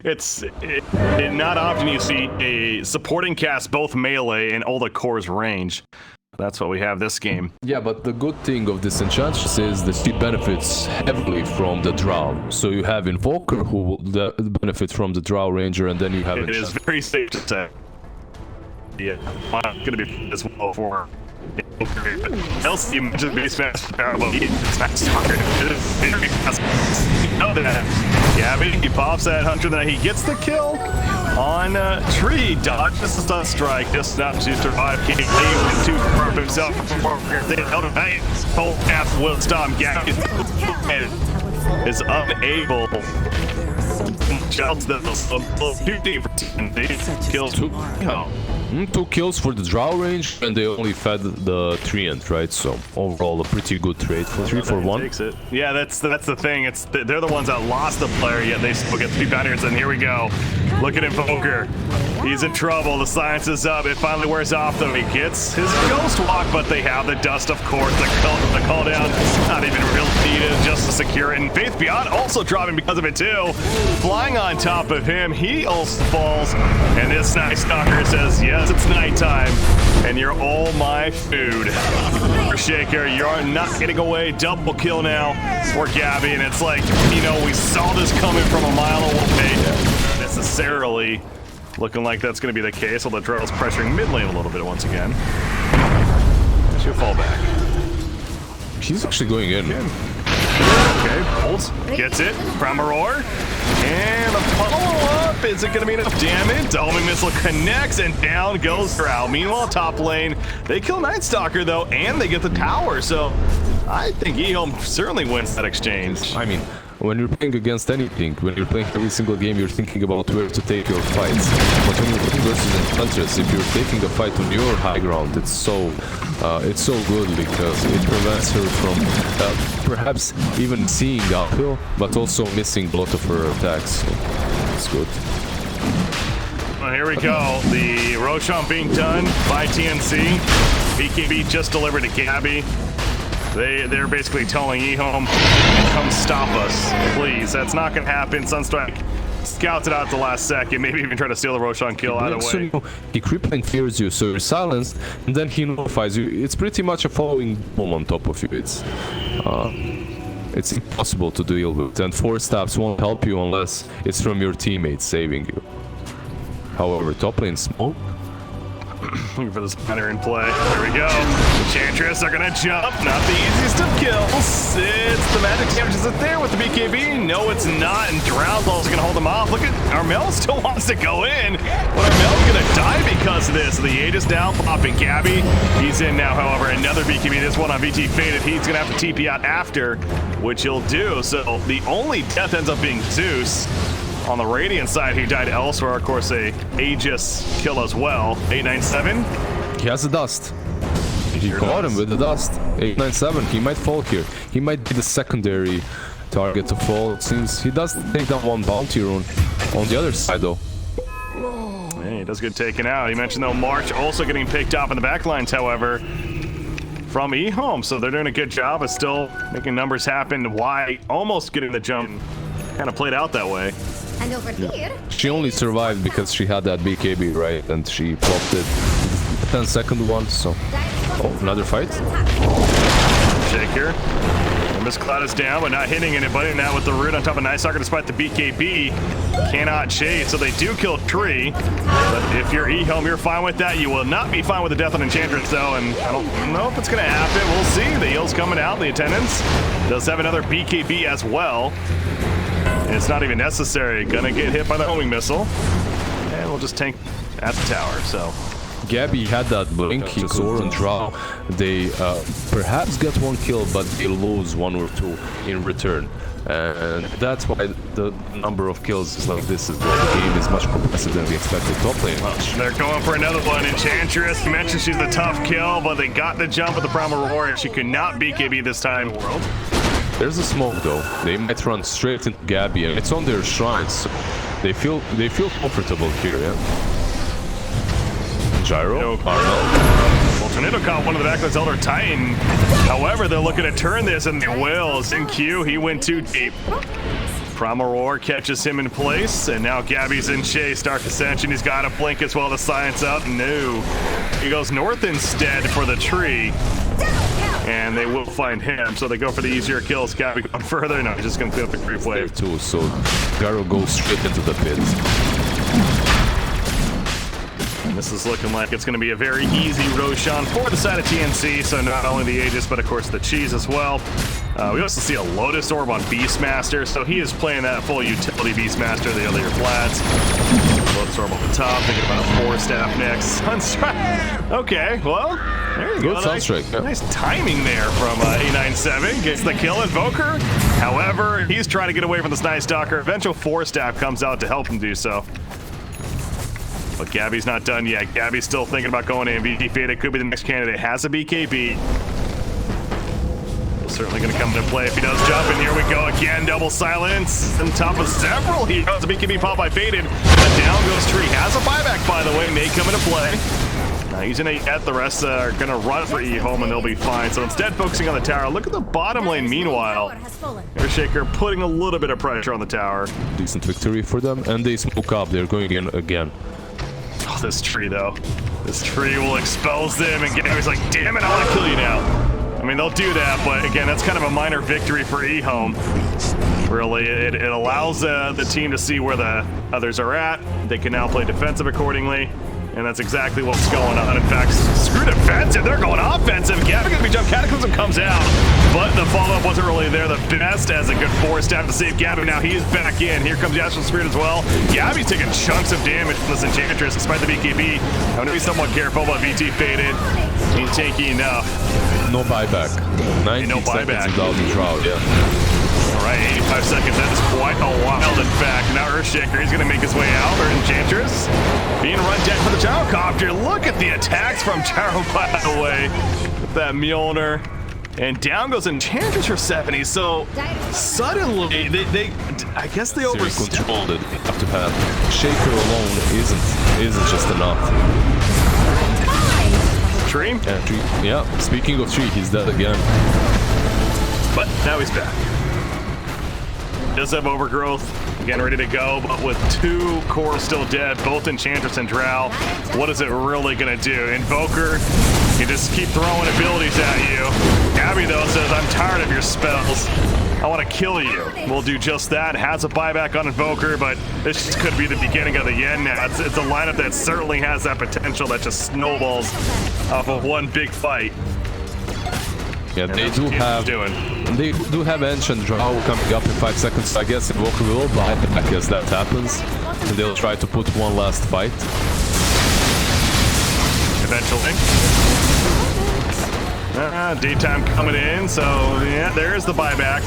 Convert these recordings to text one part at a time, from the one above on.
Not often you see a supporting cast both melee and all the core's range. That's what we have this game. Yeah, but the good thing of this Enchantress is that she benefits heavily from the Drow. So you have Invoker who will benefit from the Drow Ranger, and then you have It is very safe to say. Yeah, I'm not going to be as well for else you mentioned base master power, but he smash talker. You know that. Yeah, I mean, he pops that hunter, then he gets the kill on Tree. Dodges the stun strike just enough to survive. Can't with two for himself. They held him night. Whole half will stop. Gap is unable. Shouts that too deep for TNC. Kills two. Two kills for the Drow range, and they only fed the Treant, right? So overall, a pretty good trade for 3 for 1. Takes it. Yeah, that's the thing. They're the ones that lost the player, yet they still get 3 bounties. And here we go. Look at Invoker. He's in trouble. The science is up. It finally wears off, though. He gets his ghost walk, but they have the dust, of course. The call down, not even real needed, just to secure it. And Faith Beyond also dropping because of it too. Flying on top of him, he also falls. And this Night Stalker says, yes, it's nighttime, and you're all my food. For Shaker, you're not getting away. Double kill now for Gabby, and it's like, you know, we saw this coming from a mile away. Necessarily looking like that's going to be the case, although Drell's pressuring mid lane a little bit once again. She'll fall back. She's actually going in. Okay, pulls, gets it, Primal Roar, and the follow-up, is it going to be enough damage? The homing missile connects, and down goes Drow. Meanwhile, top lane, they kill Night Stalker, though, and they get the tower, so I think EHOME certainly wins that exchange. I mean, when you're playing against anything, when you're playing every single game, you're thinking about where to take your fights. But when you're playing versus Enchantress, if you're taking the fight on your high ground, it's so good because it prevents her from perhaps even seeing uphill, but also missing a lot of her attacks. So it's good. Well, here we go. The Roshan being done by TNC. BKB just delivered to Gabby. They're basically telling EHOME, come stop us, please. That's not going to happen. Sunstrike scouts it out at the last second, maybe even try to steal the Roshan kill either way. He creep lane fears you, so you're silenced, and then he notifies you. It's pretty much a following bomb on top of you. It's impossible to deal with, and 4 stabs won't help you unless it's from your teammates saving you. However, top lane smoke. Looking for this banner in play. There we go. Enchantress are gonna jump. Not the easiest of kills. It's the magic damage is there with the BKB. No, it's not. And Drow's also gonna hold him off. Look at Armel still wants to go in. But Armel's gonna die because of this. The Aegis down, popping Gabby. He's in now, however. Another BKB. This one on VT faded. He's gonna have to TP out after, which he'll do. So the only death ends up being Zeus. On the Radiant side, he died elsewhere. Of course, a Aegis kill as well. 897. He has the dust. He caught him with the dust. 897. He might fall here. He might be the secondary target to fall. It seems he does take down one bounty rune on the other side, though. Yeah, he does get taken out. He mentioned, though, March also getting picked off in the backlines, however, from EHOME. So they're doing a good job of still making numbers happen. Why almost getting the jump kind of played out that way. And over here, she only survived because she had that BKB, right? And she popped it 10-second one, so... Oh, another fight? Shaker. Miss Cloud is down, but not hitting anybody. Now with the root on top of Night Stalker, despite the BKB, cannot chase. So they do kill Tree. But if you're EHOME, you're fine with that. You will not be fine with the death on Enchantress, though. And I don't know if it's going to happen. We'll see. The heal's coming out. The attendance does have another BKB as well. And it's not even necessary. Gonna get hit by the homing missile. And we'll just tank at the tower, so. Gabby had that blink, he Zor and Drow. They perhaps get 1 kill, but they lose 1 or 2 in return. And that's why the number of kills is like this. Is the game is much more aggressive than we expected top lane. Well, they're going for another one. Enchantress mentioned she's a tough kill, but they got the jump with the Primal Roar, and she could not BKB this time. There's a smoke though. They might run straight into Gabby, and it's on their shrines. So they feel comfortable here, yeah. Gyro, Arnold. Well, Tornado caught one of the backlines, Elder Titan. However, they're looking to turn this, and they will. In Q, he went too deep. Primal Roar catches him in place, and now Gabby's in chase. Dark Ascension, he's got a blink as well to science out. No. He goes north instead for the tree. And they will find him, so they go for the easier kills. Gabby going further. No, he's just going to clean up the creep wave. Too, so Garo goes straight into the pit. And this is looking like it's going to be a very easy Roshan for the side of TNC, so not only the Aegis, but of course the Cheese as well. We also see a Lotus Orb on Beastmaster, so he is playing that full utility Beastmaster, the other flats. Lotus Orb on the top, thinking about a 4-staff next. Sunstrike! Okay, well, there you go. Good Sunstrike. Nice timing there from A97. Gets the kill, Invoker. However, he's trying to get away from this nice Stalker. Eventual 4-staff comes out to help him do so. But Gabby's not done yet. Gabby's still thinking about going to MVP Fade. It could be the next candidate. Has a BKB. Certainly going to come into play if he does jump. And here we go again. Double silence on top of several heroes. The BKB pop by Faded. And down goes Tree. Has a buyback, by the way. May come into play. Now he's in 8. The rest are going to run for EHOME and they'll be fine. So instead, focusing on the tower. Look at the bottom lane meanwhile. Airshaker putting a little bit of pressure on the tower. Decent victory for them. And they smoke up. They're going in again. Oh, this tree, though. This tree will expose them. And Gabby's like, damn it, I want to kill you now. I mean, they'll do that, but again, that's kind of a minor victory for EHOME. Really, it allows the team to see where the others are at. They can now play defensive accordingly, and that's exactly what's going on. In fact, screw defensive, they're going offensive. Gabby gonna be jumped, Cataclysm comes out, but the follow-up wasn't really there. The best as a good 4-staff to save Gabby. Now he's back in. Here comes the Astral Spirit as well. Gabby's taking chunks of damage from this Enchantress despite the BKB. I'm gonna be somewhat careful, but VT faded. Ain't taking enough. No buyback. 90 no buyback. seconds without the shroud, yeah. All right, 85 seconds. That is quite a while, in fact. Now Earthshaker, he's going to make his way out. Or Enchantress being run down for the Gyrocopter. Look at the attacks from Gyro, by the way. With that Mjolnir. And down goes Enchantress for 70. So suddenly, they I guess they overstepped. Controlled it up to path. Shaker alone isn't just enough. Tree? Yeah, Tree. Yeah, speaking of Tree, he's dead again. But now he's back. Does have overgrowth, again ready to go, but with 2 cores still dead, both Enchantress and Drow, what is it really gonna do? Invoker, you just keep throwing abilities at you. Gabby though says, I'm tired of your spells. I want to kill you. We'll do just that. Has a buyback on Invoker, but this could be the beginning of the end now. It's a lineup that certainly has that potential that just snowballs off of one big fight. Yeah, they do have Ancient Drow coming up in 5 seconds. So I guess Invoker will buy back as that happens. And they'll try to put one last fight. Eventually. Daytime coming in, so yeah, there's the buyback.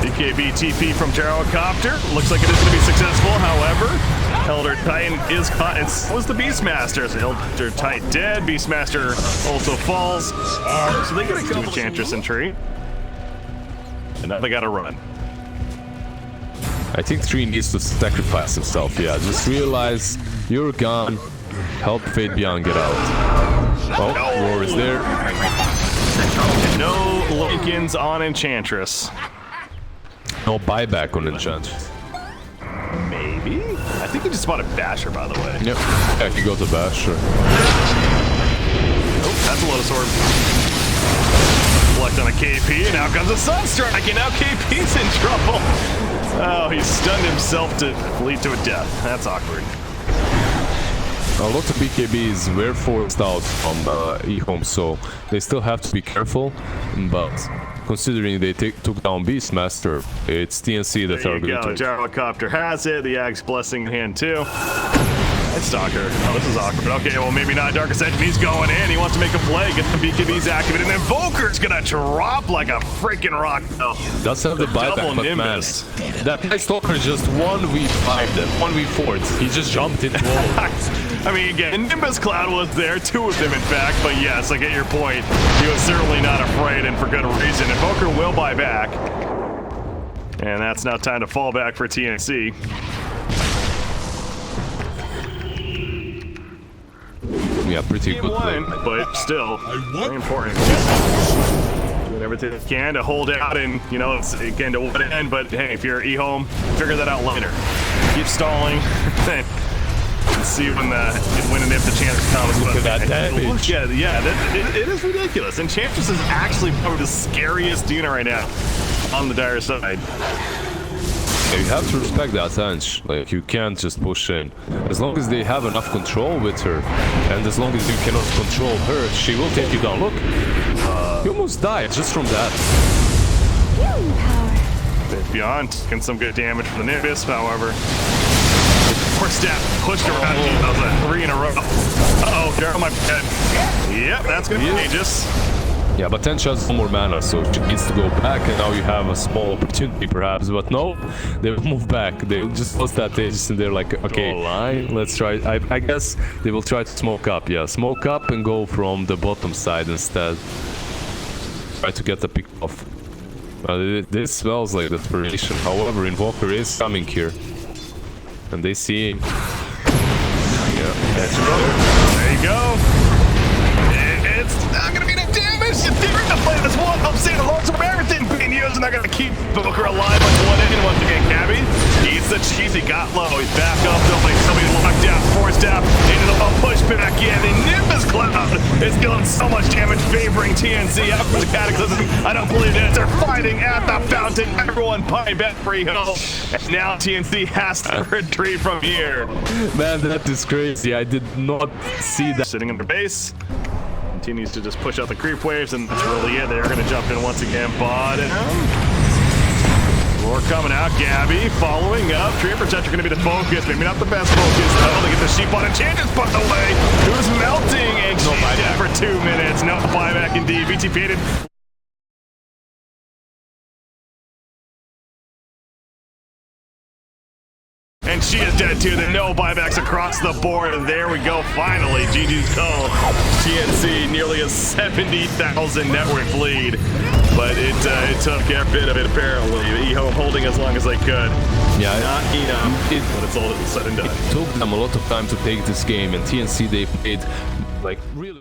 BKB TP from Gyrocopter. Looks like it is going to be successful, however. Elder Titan is caught, and so is the Beastmaster. So Elder Titan dead, Beastmaster also falls. So they get a kill Enchantress and Tree. And now they gotta run. I think Tree needs to sacrifice himself, yeah. Just realize you're gone. Help Fade Beyond get out. Oh, Roar is there. No Lincolns on Enchantress. No buyback on Enchantress. Maybe? I think he just spotted Basher, by the way. Yep. Yeah, he got the Basher. Oh, that's a Lotus Orb. Select on a KP, and now comes a Sunstrike, and now KP's in trouble. Oh, he stunned himself to lead to a death. That's awkward. A lot of BKBs were forced out from EHOME, so they still have to be careful, but considering they took down Beastmaster, it's TNC that are going to... Gyrocopter has it, the Ag's Blessing in hand too. It's Stalker. Oh, this is awkward. Okay, well, maybe not. Dark Ascension, he's going in. He wants to make a play, get the BKBs activated, and Invoker's gonna drop like a freaking rock. Oh, does have the buyback, but man, that nice Stalker just 1v5'd and 1v4'd. He just jumped into all. I mean, again, Nimbus Cloud was there, 2 of them in fact, but yes, I get your point. He was certainly not afraid, and for good reason. Invoker will buy back. And that's now time to fall back for TNC. Yeah, pretty good play. But still, very important. doing everything they can to hold out, and you know, it's again to what end. But hey, if you're EHOME, figure that out later. Keep stalling. And see when and if the chance comes. Look at that damage. Yeah, it is ridiculous. Enchantress is actually probably the scariest unit right now on the dire side. Yeah, you have to respect that Ange. Like, you can't just push in. As long as they have enough control with her, and as long as you cannot control her, she will take you down. Look, you almost died just from that. Beyond, getting some good damage from the Nimbus, however. Poor step pushed around. That was a 3 in a row. Uh-oh, Daryl, my bad. Yep, that's gonna be dangerous. Yeah, but Tench has no more mana, so she needs to go back, and now you have a small opportunity, perhaps. But no, they will move back. They will just lost that Aegis, and they're like, okay, let's try. I guess they will try to smoke up. Yeah, smoke up and go from the bottom side instead. Try to get the pick off. This smells like desperation. However, Invoker is coming here. And they see him. Yeah. There you go. It's not gonna be enough damage. They're gonna play this one. I'm seeing the lots of everything being used, and they're gonna keep Booker alive on one in. Once again, Gabby. He's the cheese. He got low. He's back up. Somebody locked out. Forced out. Into the pushback. Yeah, the Nimbus Cloud is dealing so much damage, favoring TNC after the Cataclysm. I don't believe it. They're fighting at the fountain. Everyone pie bet free home. And now TNC has to retreat from here. Man, that is crazy. I did not see that. Sitting in their base. Continues to just push out the creep waves, and that's really it. They're going to jump in once again. Bottom. Roar coming out. Gabby following up. Tree Protector going to be the focus. Maybe not the best focus, though. They get the sheep on Enchantress put away. Who's melting? And she's dead for 2 minutes. No buyback indeed. VTP'd. And she is dead too. There are no buybacks across the board. And there we go. Finally, GG's call. TNC nearly a 70,000 network lead. But it took a bit of it apparently. EHOME holding as long as they could. Yeah, not enough. But it's all said and done. It took them a lot of time to take this game, and TNC, they played like really.